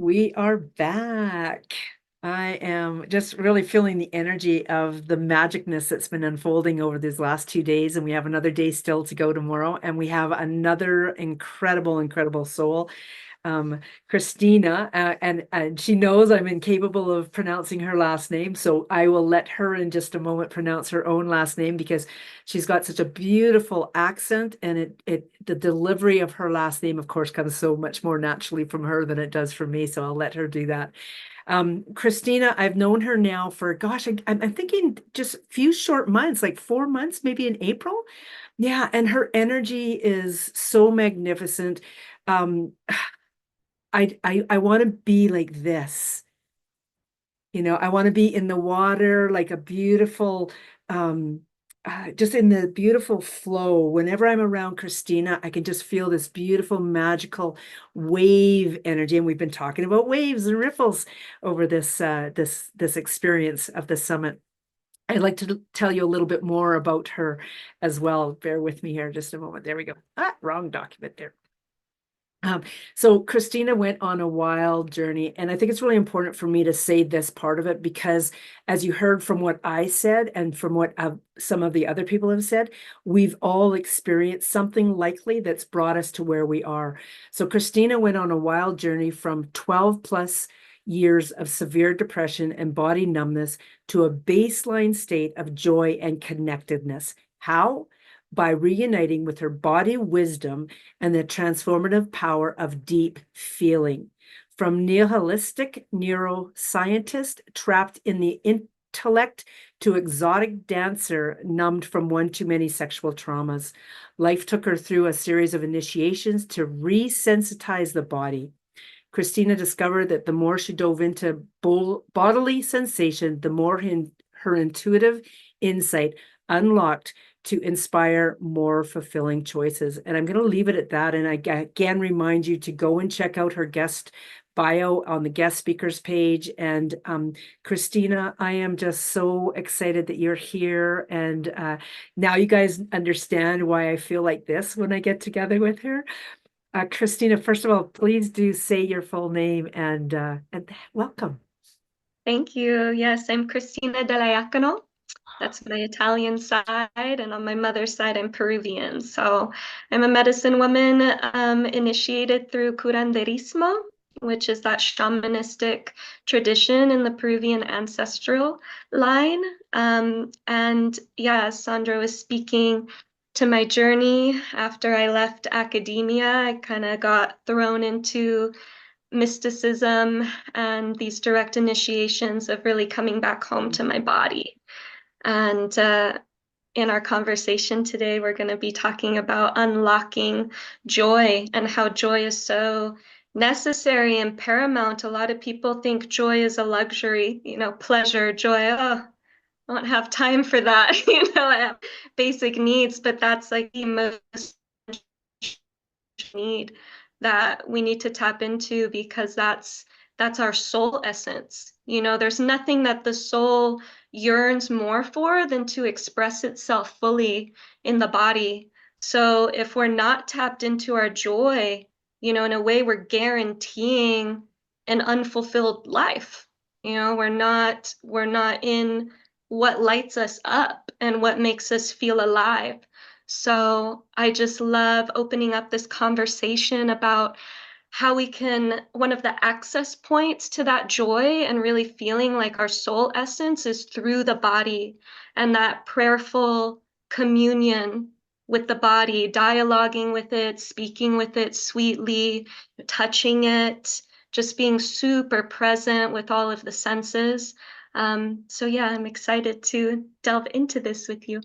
We are back. I am just really feeling the energy of the magicness that's been unfolding over these last 2 days, and we have another day still to go tomorrow, and we have another incredible, incredible soul, um, Christina, and she knows I'm incapable of pronouncing her last name, so I will let her in just a moment pronounce her own last name because she's got such a beautiful accent, and the delivery of her last name, of course, comes so much more naturally from her than it does from me. So I'll let her do that. Christina, I've known her now for, gosh, I'm thinking just a few short months, like 4 months, maybe in April. Yeah, and her energy is so magnificent. Um, I want to be like this. I want to be in the water, like a beautiful, just in the beautiful flow. Whenever I'm around Christina, I can just feel this beautiful, magical wave energy. And we've been talking about waves and ripples over this experience of the summit. I'd like to tell you a little bit more about her as well. Bear with me here just a moment. There we go. Wrong document there. Um, so Christina went on a wild journey, and I think it's really important for me to say this part of it because, as you heard from what I said and from what some of the other people have said, we've all experienced something likely that's brought us to where we are. So Christina went on a wild journey from 12 plus years of severe depression and body numbness to a baseline state of joy and connectedness. How? By reuniting with her body wisdom and the transformative power of deep feeling. From nihilistic neuroscientist trapped in the intellect to exotic dancer numbed from one too many sexual traumas, life took her through a series of initiations to resensitize the body. Christina discovered that the more she dove into bodily sensation, the more her intuitive insight unlocked to inspire more fulfilling choices. And I'm going to leave it at that. And I again remind you to go and check out her guest bio on the guest speakers page. And Christina, I am just so excited that you're here. And now you guys understand why I feel like this when I get together with her. Christina, first of all, please do say your full name and welcome. Thank you. Yes, I'm Christina della Iacono. That's my Italian side, and on my mother's side, I'm Peruvian. So I'm a medicine woman initiated through curanderismo, which is that shamanistic tradition in the Peruvian ancestral line. And yeah, Sandra was speaking to my journey after I left academia. I kind of got thrown into mysticism and these direct initiations of really coming back home to my body. And in our conversation today, we're going to be talking about unlocking joy and how joy is so necessary and paramount. A lot of people think joy is a luxury, pleasure, joy. Oh, I don't have time for that. I have basic needs, but that's like the most need that we need to tap into because that's our soul essence. There's nothing that the soul yearns more for than to express itself fully in the body. So if we're not tapped into our joy, in a way we're guaranteeing an unfulfilled life. We're not in what lights us up and what makes us feel alive. So I just love opening up this conversation about how we can, one of the access points to that joy and really feeling like our soul essence is through the body and that prayerful communion with the body, dialoguing with it, speaking with it sweetly, touching it, just being super present with all of the senses. So yeah, I'm excited to delve into this with you.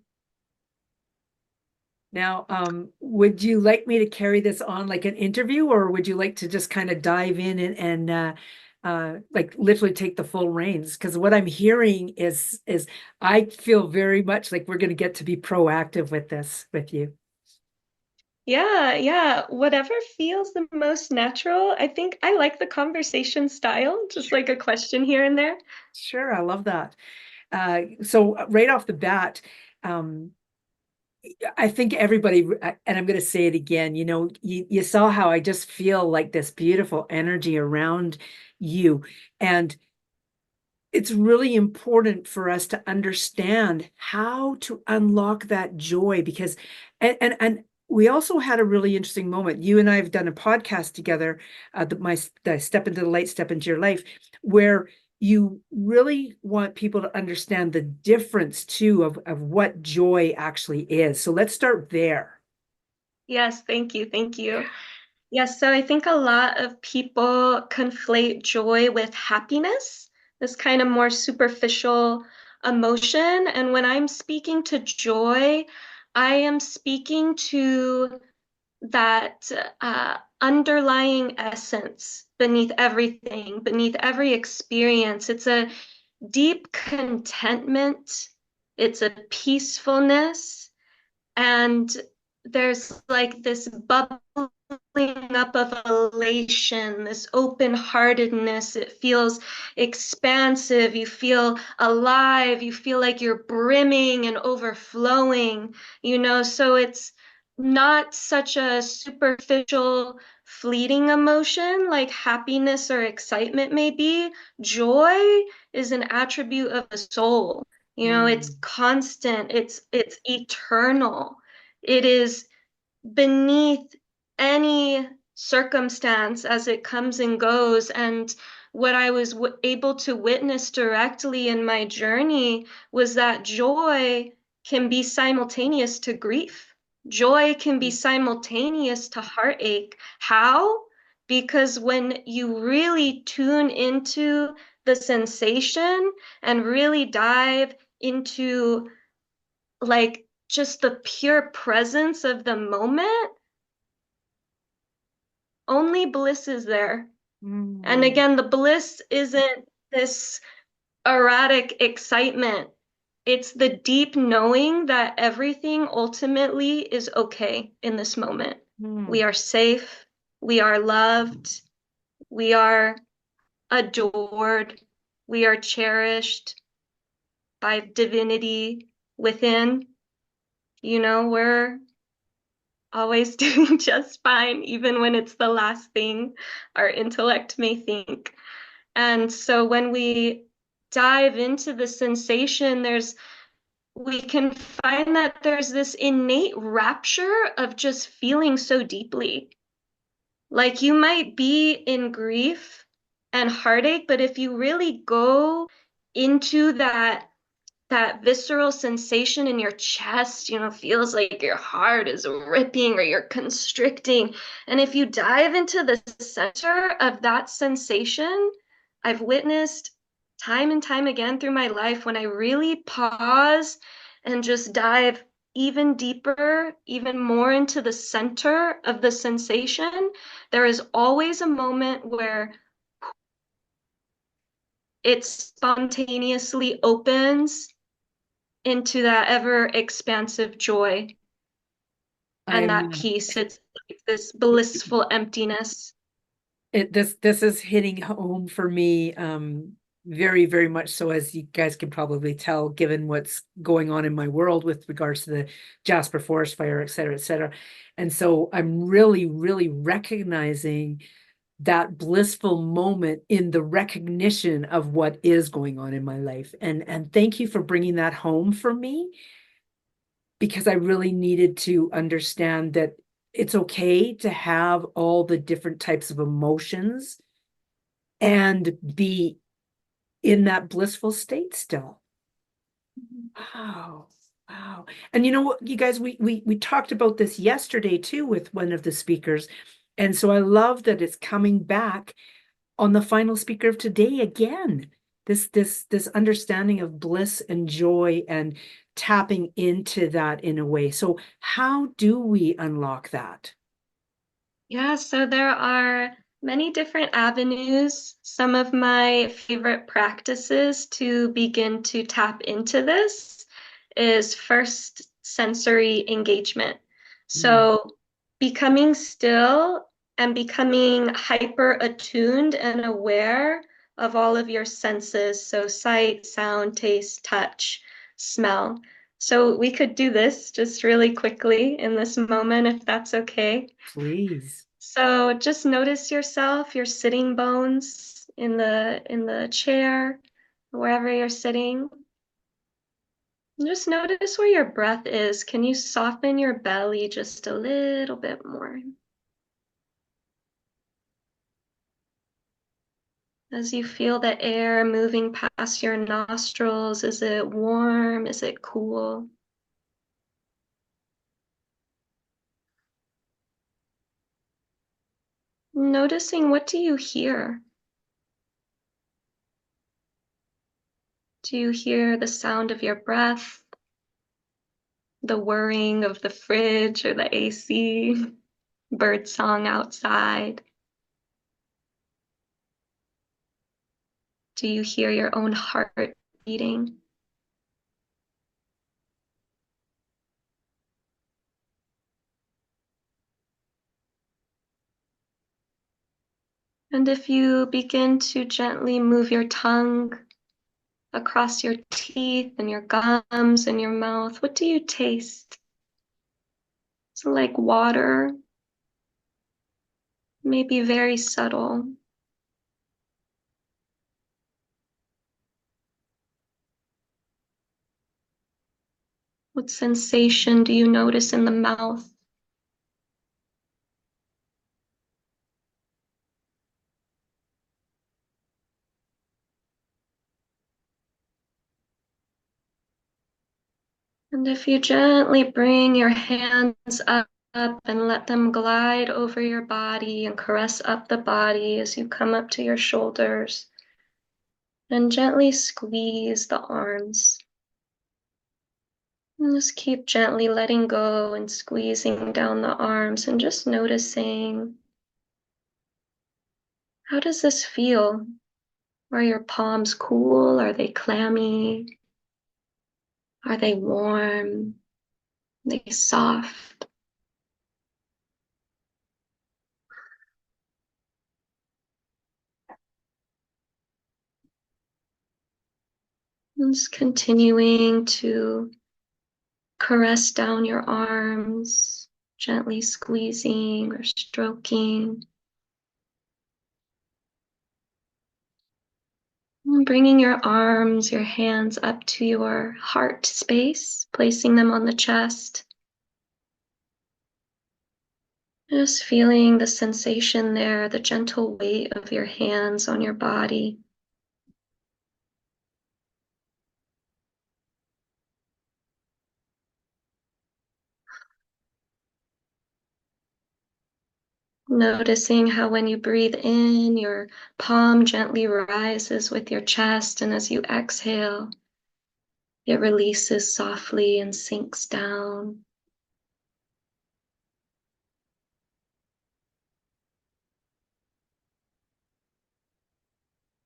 Now, would you like me to carry this on like an interview, or would you like to just kind of dive in and like literally take the full reins? Because what I'm hearing is I feel very much like we're going to get to be proactive with this with you. Yeah, yeah. Whatever feels the most natural. I think I like the conversation style, just like a question here and there. Sure, I love that. So right off the bat, um, I think everybody, and I'm going to say it again, you saw how I just feel like this beautiful energy around you. And it's really important for us to understand how to unlock that joy because and we also had a really interesting moment. You and I have done a podcast together, the Step into the Light, Step into Your Life, where you really want people to understand the difference too of what joy actually is. So let's start there. Yes, thank you. Thank you. Yes, so I think a lot of people conflate joy with happiness, this kind of more superficial emotion. And when I'm speaking to joy, I am speaking to that underlying essence beneath everything, beneath every experience. It's a deep contentment, it's a peacefulness, and there's like this bubbling up of elation, this open-heartedness. It feels expansive. You feel alive. You feel like you're brimming and overflowing, so it's not such a superficial, fleeting emotion like happiness or excitement may be. Joy is an attribute of the soul. It's Mm, constant, it's eternal. It is beneath any circumstance as it comes and goes. And what I was able to witness directly in my journey was that joy can be simultaneous to grief. Joy can be simultaneous to heartache. How? Because when you really tune into the sensation and really dive into like just the pure presence of the moment, only bliss is there. And mm, again, the bliss isn't this erratic excitement. It's the deep knowing that everything ultimately is okay in this moment. We mm. are safe, we are loved, we are adored, we are cherished by divinity within. We're always doing just fine, even when it's the last thing our intellect may think. And so when we dive into the sensation, we can find that there's this innate rapture of just feeling so deeply. Like you might be in grief and heartache, but if you really go into that visceral sensation in your chest, feels like your heart is ripping or you're constricting. And if you dive into the center of that sensation, I've witnessed time and time again through my life when I really pause and just dive even deeper, even more into the center of the sensation, there is always a moment where it spontaneously opens into that ever expansive joy and that I'm peace. It's like this blissful emptiness. this is hitting home for me, very, very much so, as you guys can probably tell, given what's going on in my world with regards to the Jasper Forest fire, et cetera, et cetera. And so I'm really, really recognizing that blissful moment in the recognition of what is going on in my life. And thank you for bringing that home for me, because I really needed to understand that it's okay to have all the different types of emotions and be in that blissful state still. Wow. Wow. And you know what, you guys, we talked about this yesterday too with one of the speakers. And so I love that it's coming back on the final speaker of today again. This understanding of bliss and joy and tapping into that in a way. So how do we unlock that? Yeah, so there are many different avenues. Some of my favorite practices to begin to tap into this is first sensory engagement. Mm, So becoming still and becoming hyper attuned and aware of all of your senses. So sight, sound, taste, touch, smell. So we could do this just really quickly in this moment, if that's okay. Please. So just notice yourself, your sitting bones in the chair, wherever you're sitting. And just notice where your breath is. Can you soften your belly just a little bit more? As you feel the air moving past your nostrils, is it warm? Is it cool? Noticing, what do you hear? Do you hear the sound of your breath, the whirring of the fridge or the AC, bird song outside? Do you hear your own heart beating? And if you begin to gently move your tongue across your teeth and your gums and your mouth, what do you taste? So like water, maybe very subtle. What sensation do you notice in the mouth? And if you gently bring your hands up and let them glide over your body and caress up the body as you come up to your shoulders, and gently squeeze the arms. And just keep gently letting go and squeezing down the arms and just noticing, how does this feel? Are your palms cool? Are they clammy? Are they warm? Are they soft? And just continuing to caress down your arms, gently squeezing or stroking. And bringing your arms, your hands up to your heart space, placing them on the chest. Just feeling the sensation there, the gentle weight of your hands on your body. Noticing how when you breathe in, your palm gently rises with your chest, and as you exhale, it releases softly and sinks down.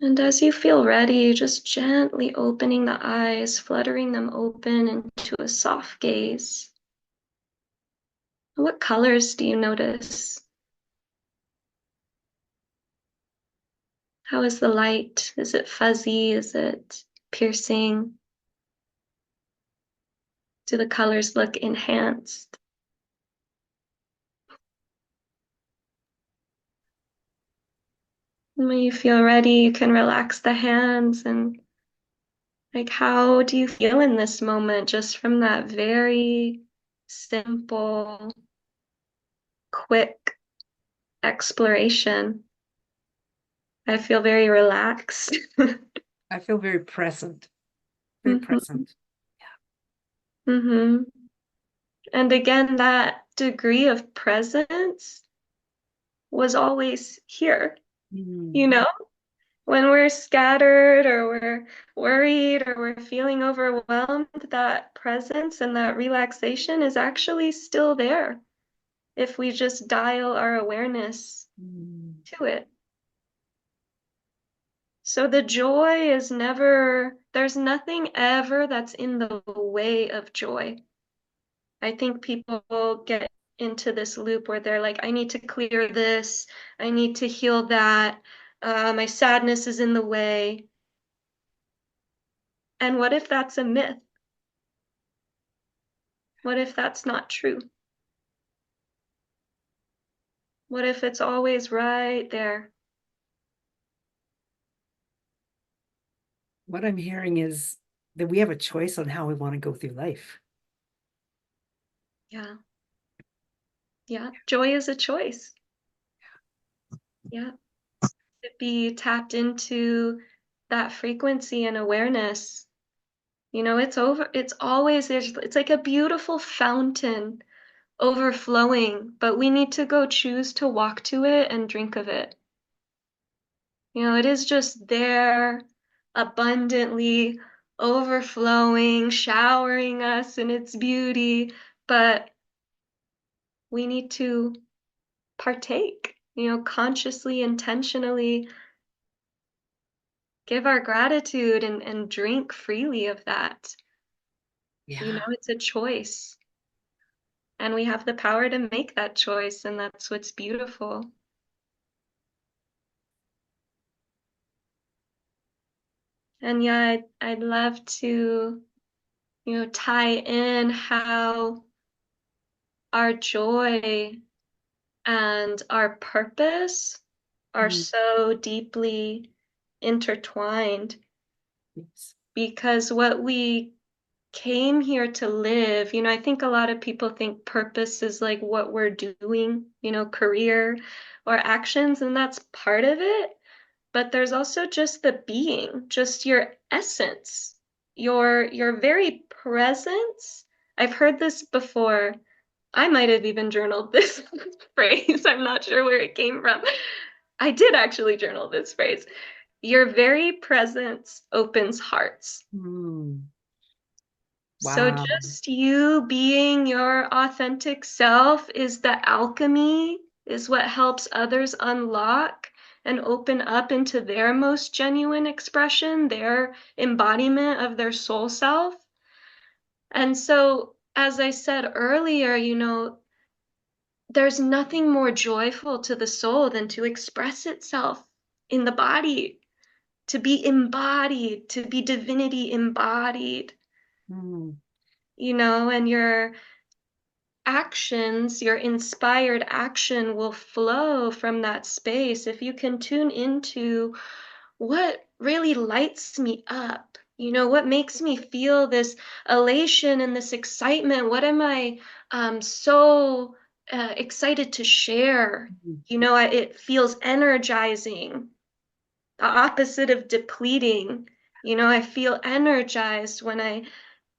And as you feel ready, just gently opening the eyes, fluttering them open into a soft gaze. What colors do you notice? How is the light? Is it fuzzy? Is it piercing? Do the colors look enhanced? And when you feel ready, you can relax the hands. And like, how do you feel in this moment, just from that very simple, quick exploration? I feel very relaxed. I feel very present, very hmm present. hmm And again, that degree of presence was always here, you Mm. know? When we're scattered or we're worried or we're feeling overwhelmed, that presence and that relaxation is actually still there if we just dial our awareness Mm. to it. So the joy is never, there's nothing ever that's in the way of joy. I think people get into this loop where they're like, I need to clear this, I need to heal that, my sadness is in the way. And what if that's a myth? What if that's not true? What if it's always right there? What I'm hearing is that we have a choice on how we want to go through life. Yeah. Yeah. Joy is a choice. Yeah. To be tapped into that frequency and awareness. It's always it's like a beautiful fountain overflowing, but we need to go choose to walk to it and drink of it. It is just there, abundantly overflowing, showering us in its beauty, but we need to partake, consciously, intentionally give our gratitude and drink freely of that. Yeah. It's a choice, and we have the power to make that choice, and that's what's beautiful. And yeah, I'd love to, tie in how our joy and our purpose are Mm, so deeply intertwined, yes. because what we came here to live, I think a lot of people think purpose is like what we're doing, career or actions, and that's part of it. But there's also just the being, just your essence, your very presence. I've heard this before. I might have even journaled this phrase. I'm not sure where it came from. I did actually journal this phrase. Your very presence opens hearts. Mm, So wow. just you being your authentic self is the alchemy, is what helps others unlock and open up into their most genuine expression, their embodiment of their soul self. And so, as I said earlier, there's nothing more joyful to the soul than to express itself in the body, to be embodied, to be divinity embodied, Mm. and your inspired action will flow from that space if you can tune into what really lights me up. What makes me feel this elation and this excitement? What am I so excited to share? Mm. It feels energizing, the opposite of depleting. I feel energized when I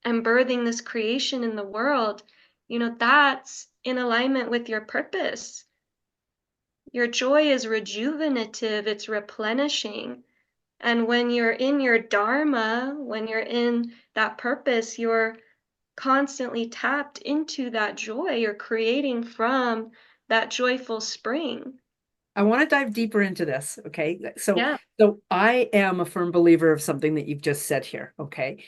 am birthing this creation in the world. That's in alignment with your purpose. Your joy is rejuvenative, it's replenishing. And when you're in your dharma, when you're in that purpose, you're constantly tapped into that joy. You're creating from that joyful spring. I want to dive deeper into this. Okay. So, Yeah. so I am a firm believer of something that you've just said here. Okay.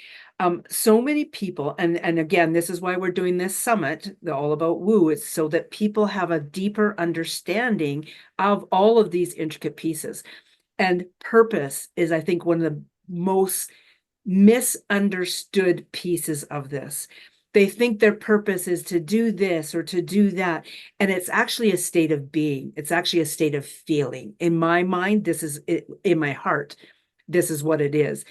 So many people, and again, this is why we're doing this summit, the All About Woo. It's so that people have a deeper understanding of all of these intricate pieces. And purpose is, I think, one of the most misunderstood pieces of this. They think their purpose is to do this or to do that. And it's actually a state of being. It's actually a state of feeling. In my mind, this is it, in my heart. This is what it is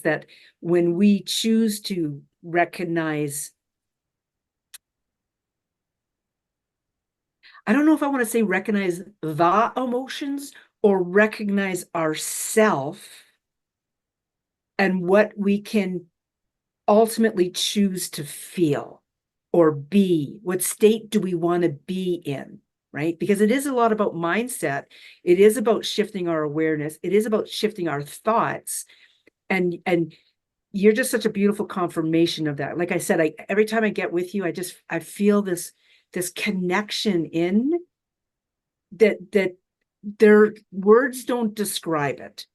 that when we choose to recognize, I don't know if I want to say recognize the emotions or recognize ourself and what we can ultimately choose to feel or be? What state do we want to be in? Right? Because it is a lot about mindset. It is about shifting our awareness. It is about shifting our thoughts. And you're just such a beautiful confirmation of that. Like I said, every time I get with you, I feel this connection in that their words don't describe it,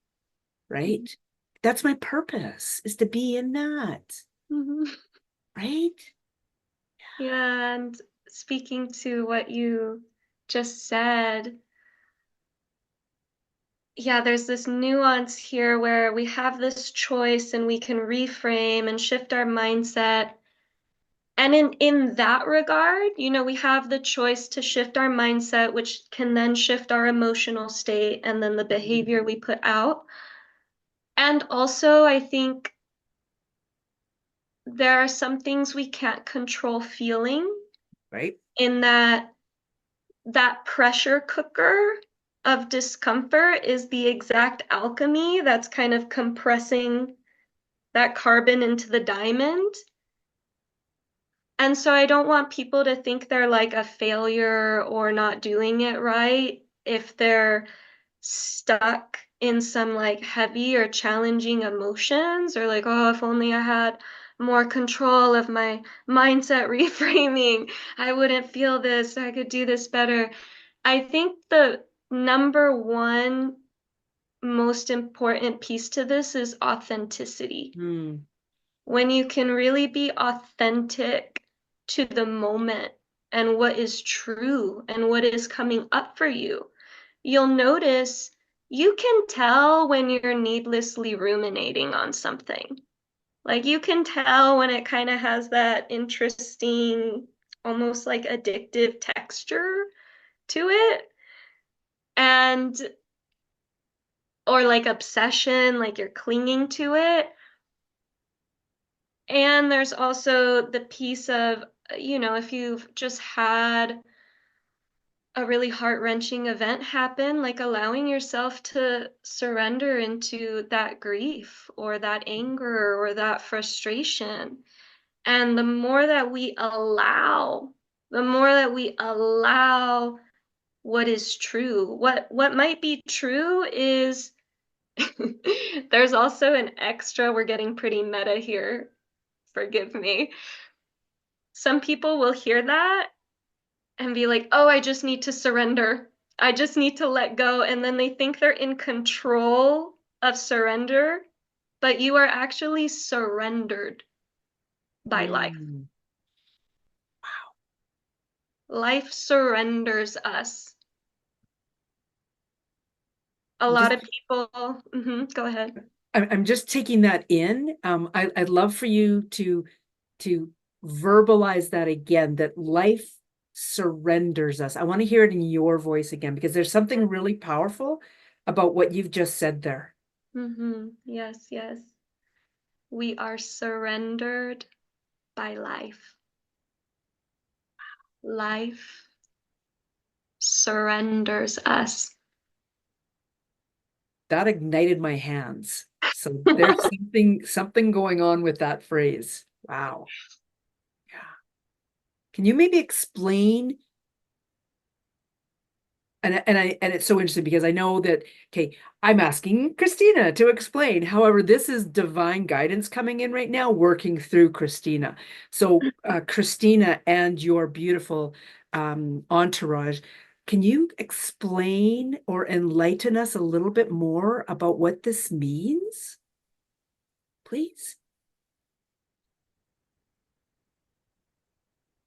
right? That's my purpose, is to be in that, Mhm. right? Yeah. And speaking to what you just said, yeah, there's this nuance here where we have this choice and we can reframe and shift our mindset. And in that regard, we have the choice to shift our mindset, which can then shift our emotional state and then the behavior we put out. And also, I think there are some things we can't control feeling, Right? in that pressure cooker of discomfort is the exact alchemy that's kind of compressing that carbon into the diamond. And so I don't want people to think they're like a failure or not doing it right if they're stuck in some like heavy or challenging emotions, or like, oh, if only I had more control of my mindset reframing, I wouldn't feel this, I could do this better. I think the number one most important piece to this is authenticity. Mm, When you can really be authentic to the moment and what is true and what is coming up for you, you'll notice you can tell when you're needlessly ruminating on something. Like you can tell when it kind of has that interesting, almost like addictive texture to it. And or like obsession, like you're clinging to it. And there's also the piece of, if you've just had a really heart-wrenching event happen, like allowing yourself to surrender into that grief or that anger or that frustration. And the more that we allow what is true, what might be true is there's also an extra, we're getting pretty meta here, forgive me. Some people will hear that and be like, oh, I just need to surrender. I just need to let go. And then they think they're in control of surrender, but you are actually surrendered by life. mm. Life surrenders us. A I'm lot just of people, go ahead. I'm just taking that in. I'd love for you to verbalize that again, that life surrenders us. I want to hear it in your voice again, because there's something really powerful about what you've just said there. Yes, yes. We are surrendered by life. Life surrenders us. That ignited my hands. So there's something going on with that phrase. Wow. Yeah. Can you maybe explain? And it's so interesting because I know that, okay, I'm asking Christina to explain. However, this is divine guidance coming in right now, working through Christina. So, Christina and your beautiful entourage, can you explain or enlighten us a little bit more about what this means, please?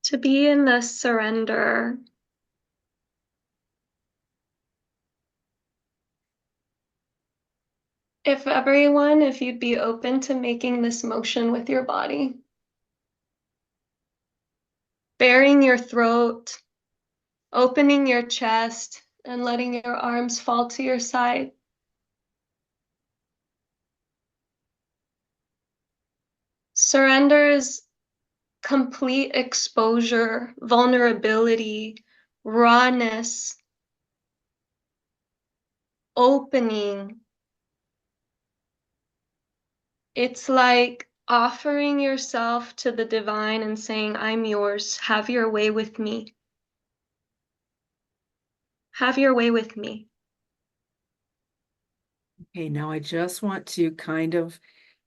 To be in the surrender, if you'd be open to making this motion with your body, baring your throat, opening your chest, and letting your arms fall to your side. Surrender is complete exposure, vulnerability, rawness, opening. It's like offering yourself to the divine and saying, I'm yours. Have your way with me. Have your way with me. Okay, now I just want to kind of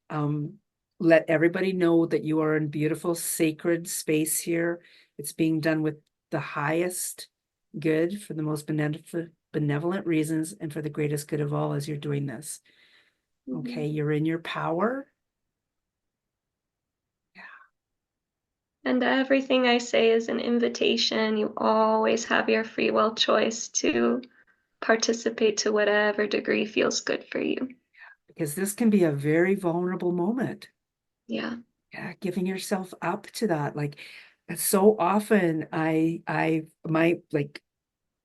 um, let everybody know that you are in beautiful sacred space here. It's being done with the highest good for the most benevolent reasons and for the greatest good of all as you're doing this. Okay, Mhm. you're in your power. And everything I say is an invitation. You always have your free will choice to participate to whatever degree feels good for you. Because this can be a very vulnerable moment. Yeah. Yeah, giving yourself up to that. Like so often my like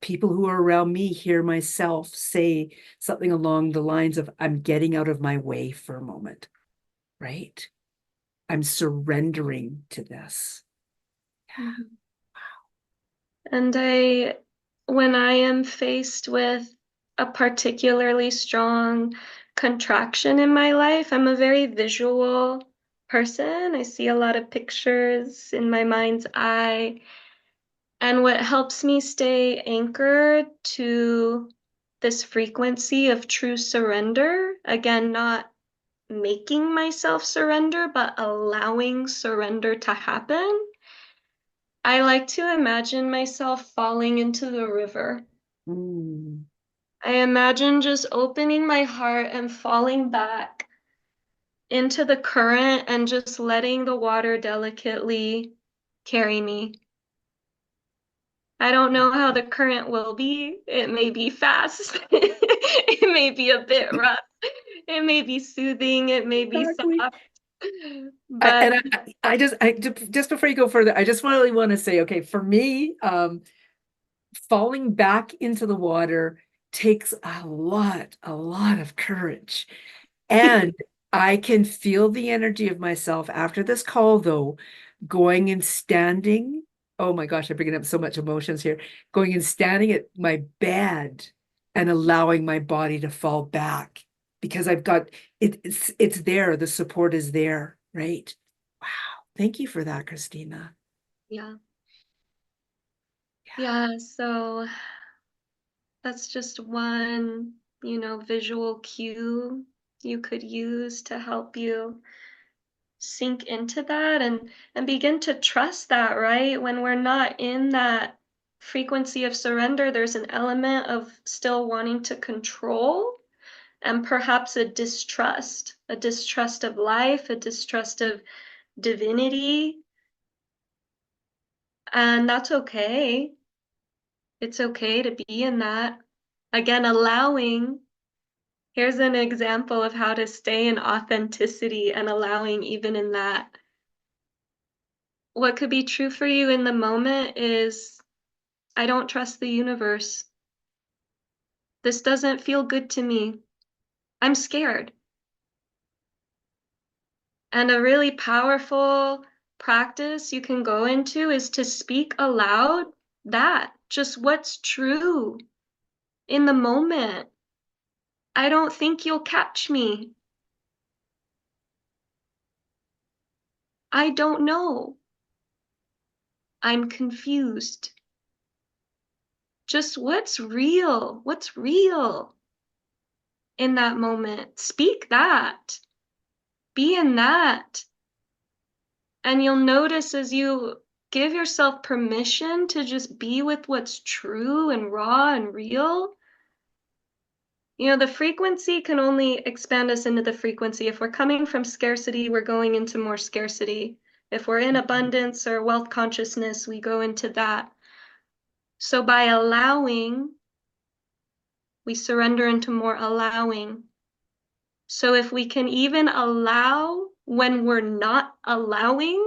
people who are around me hear myself say something along the lines of, I'm getting out of my way for a moment, right? I'm surrendering to this. Mhm. And when I am faced with a particularly strong contraction in my life, I'm a very visual person. I see a lot of pictures in my mind's eye. And what helps me stay anchored to this frequency of true surrender, again, not making myself surrender, but allowing surrender to happen. I like to imagine myself falling into the river. Mm. I imagine just opening my heart and falling back into the current and just letting the water delicately carry me. I don't know how the current will be. It may be fast. It may be a bit rough. It may be soothing. It may be Exactly. soft. But Just before you go further, I just really want to say, okay, for me, falling back into the water takes a lot of courage. And I can feel the energy of myself after this call, though, going and standing. Oh my gosh, I'm bringing up so much emotions here. Going and standing at my bed and allowing my body to fall back because I've got it's there. The support is there, right? Wow. Thank you for that, Christina. yeah, Yeah. yeah. So that's just one, visual cue you could use to help you sink into that and begin to trust that, right? When we're not in that frequency of surrender, there's an element of still wanting to control and perhaps a distrust of life, a distrust of divinity, and that's okay. It's okay to be in that. Again, allowing. Here's an example of how to stay in authenticity and allowing even in that. What could be true for you in the moment is, I don't trust the universe. This doesn't feel good to me. I'm scared. And a really powerful practice you can go into is to speak aloud that, just what's true in the moment. I don't think you'll catch me. I don't know. I'm confused. Just what's real? What's real in that moment? Speak that. Be in that. And you'll notice as you give yourself permission to just be with what's true and raw and real, the frequency can only expand us into the frequency. If we're coming from scarcity, we're going into more scarcity. If we're in abundance or wealth consciousness, we go into that. So by allowing, we surrender into more allowing. So if we can even allow when we're not allowing,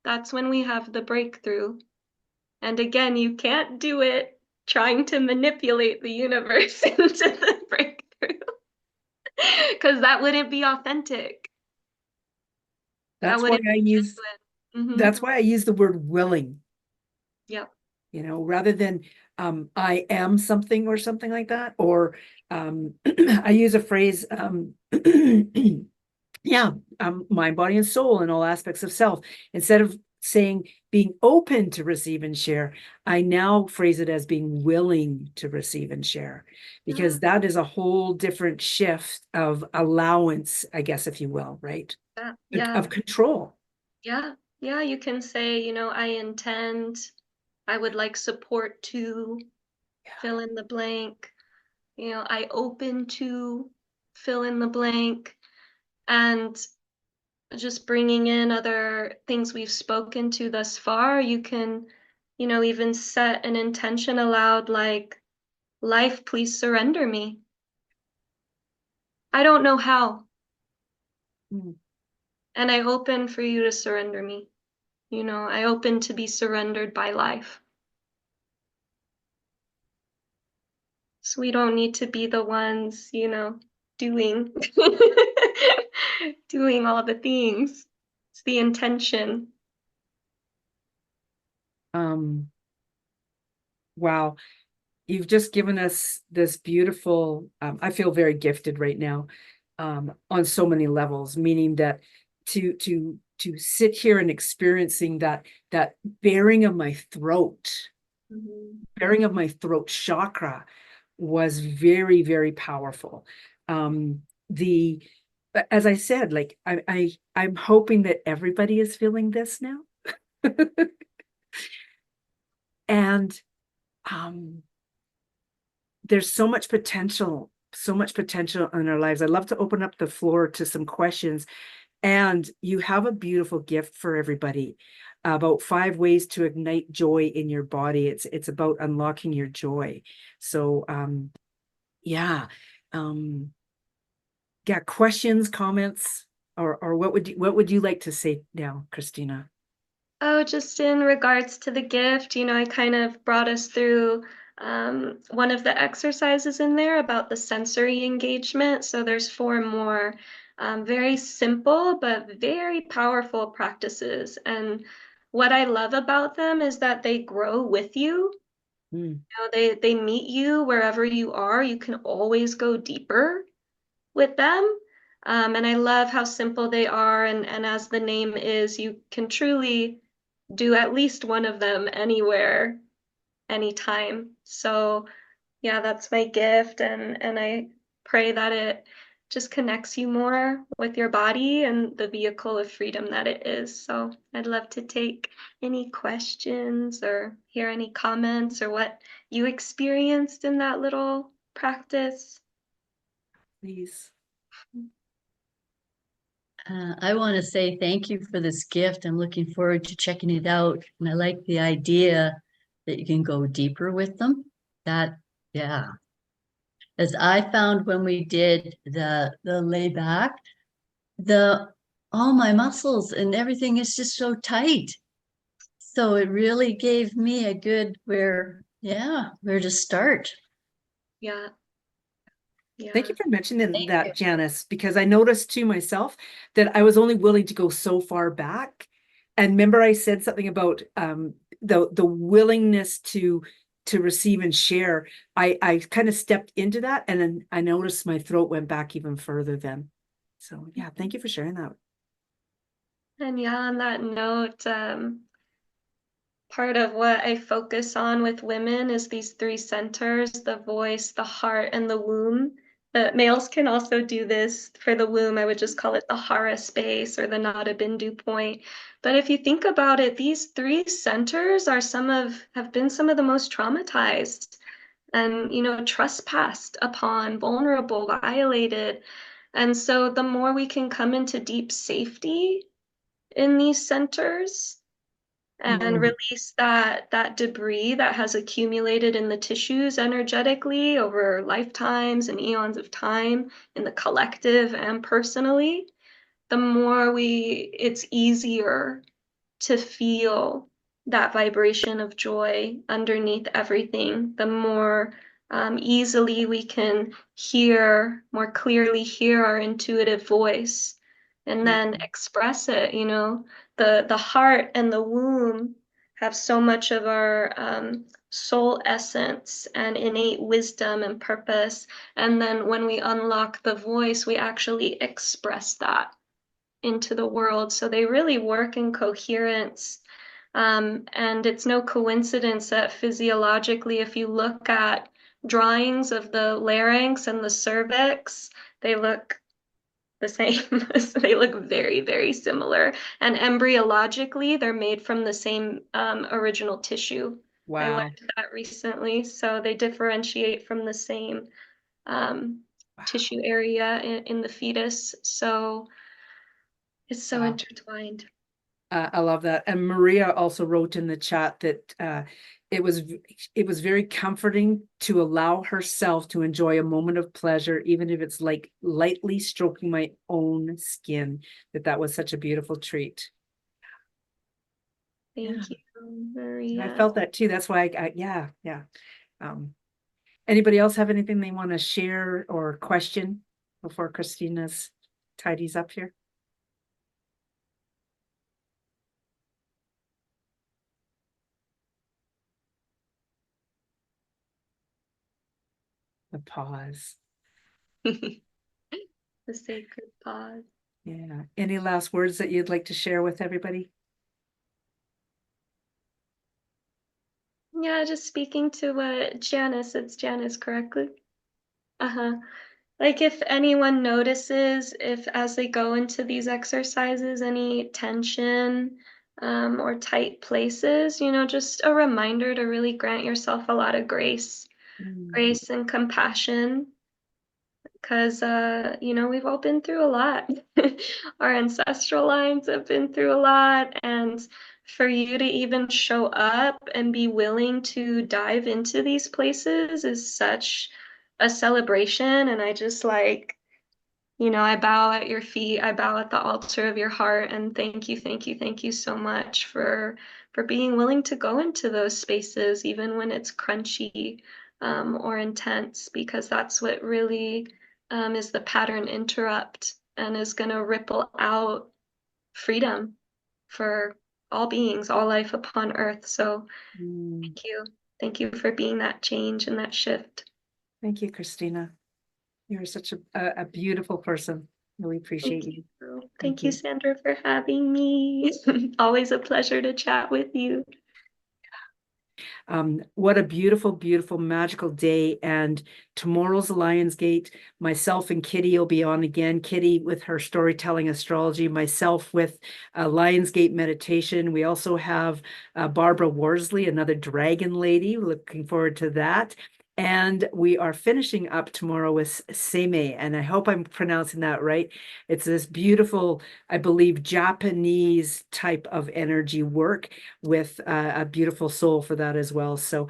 that's when we have the breakthrough. And again, you can't do it trying to manipulate the universe into the breakthrough because that wouldn't be authentic. That That's why wouldn't I be use genuine. that's why I use the word willing, Yep. rather than I am something or something like that. Or I use a phrase, yeah, mind, body, and soul in all aspects of self. Instead of saying being open to receive and share, I now phrase it as being willing to receive and share, Yeah. because that is a whole different shift of allowance, I guess, if you will, right? Yeah. Yeah. Of control. Yeah. Yeah. You can say, I intend, I would like support to fill in the blank. I open to fill in the blank. And just bringing in other things we've spoken to thus far, you can, even set an intention aloud like, life, please surrender me. I don't know how. Mm. And I open for you to surrender me. I open to be surrendered by life. So we don't need to be the ones, doing doing all the things. It's the intention. Um, wow. You've just given us this beautiful, I feel very gifted right now, on so many levels, meaning that to sit here and experiencing that Mhm. bearing of my throat chakra was very, very powerful. The As I said, like I'm hoping that everybody is feeling this now. And um there's so much potential in our lives. I'd love to open up the floor to some questions. And you have a beautiful gift for everybody about 5 ways to ignite joy in your body. It's about unlocking your joy. So yeah. Um yeah, questions, comments, or what would you like to say now, Christina? Oh, just in regards to the gift, I kind of brought us through one of the exercises in there about the sensory engagement. So there's four more very simple but very powerful practices. And what I love about them is that they grow with you. Mm, They meet you wherever you are. You can always go deeper with them. And I love how simple they are. And as the name is, you can truly do at least one of them anywhere, anytime. So yeah, that's my gift, and I pray that it just connects you more with your body and the vehicle of freedom that it is. So I'd love to take any questions or hear any comments or what you experienced in that little practice. please. I want to say thank you for this gift. I'm looking forward to checking it out. And I like the idea that you can go deeper with them. That, yeah. As I found when we did the layback, the all my muscles and everything is just so tight. So it really gave me a good where to start. Yeah, Thank yeah. you for mentioning Thank you. that, Janice, because I noticed to myself that I was only willing to go so far back. And remember, I said something about the willingness to receive and share. I kind of stepped into that, and then I noticed my throat went back even further then. So yeah, thank you for sharing that. And yeah, on that note, part of what I focus on with women is these three centers, the voice, the heart, and the womb. But males can also do this for the womb. I would just call it the hara space or the nada bindu point. But if you think about it, these three centers are have been some of the most traumatized and, trespassed upon, vulnerable, violated. And so the more we can come into deep safety in these centers, and Mm, release that debris that has accumulated in the tissues energetically over lifetimes and eons of time in the collective and personally, the more it's easier to feel that vibration of joy underneath everything, the more easily we can more clearly hear our intuitive voice and mm, then express it. The heart and the womb have so much of our soul essence and innate wisdom and purpose. And then when we unlock the voice, we actually express that into the world. So they really work in coherence. And it's no coincidence that physiologically, if you look at drawings of the larynx and the cervix, they look the same. They look very, very similar. And embryologically, they're made from the same original tissue. I wow. learned that recently. So they differentiate from the same um, Wow. tissue area in the fetus. So it's so Wow. intertwined. I love that. And Maria also wrote in the chat that it was very comforting to allow herself to enjoy a moment of pleasure, even if it's like lightly stroking my own skin, that was such a beautiful treat. Thank you, And I Maria. felt that too. That's why yeah. Anybody else have anything they want to share or question before Christina's tidies up here? The pause. The sacred pause. Yeah. Any last words that you'd like to share with everybody? Yeah, just speaking to what it's Janice correctly. Uh-huh. Like if anyone notices, if as they go into these exercises, any tension or tight places, just a reminder to really grant yourself a lot of grace and compassion, because we've all been through a lot. Our ancestral lines have been through a lot, and for you to even show up and be willing to dive into these places is such a celebration. And I just I bow at your feet. I bow at the altar of your heart, and thank you so much for being willing to go into those spaces, even when it's crunchy or intense, because that's what really is the pattern interrupt and is going to ripple out freedom for all beings, all life upon earth. So Mm. thank you. Thank you for being that change and that shift. Thank you, Christina. You're such a beautiful person. Really appreciate you. Thank you, Sandra, for having me. Always a pleasure to chat with you. What a beautiful, beautiful, magical day. And tomorrow's Lionsgate, myself and Kitty will be on again. Kitty with her storytelling astrology, myself with Lionsgate meditation. We also have Barbara Worsley, another dragon lady. Looking forward to that. And we are finishing up tomorrow with Seimei, and I hope I'm pronouncing that right. It's this beautiful, I believe, Japanese type of energy work with a beautiful soul for that as well. So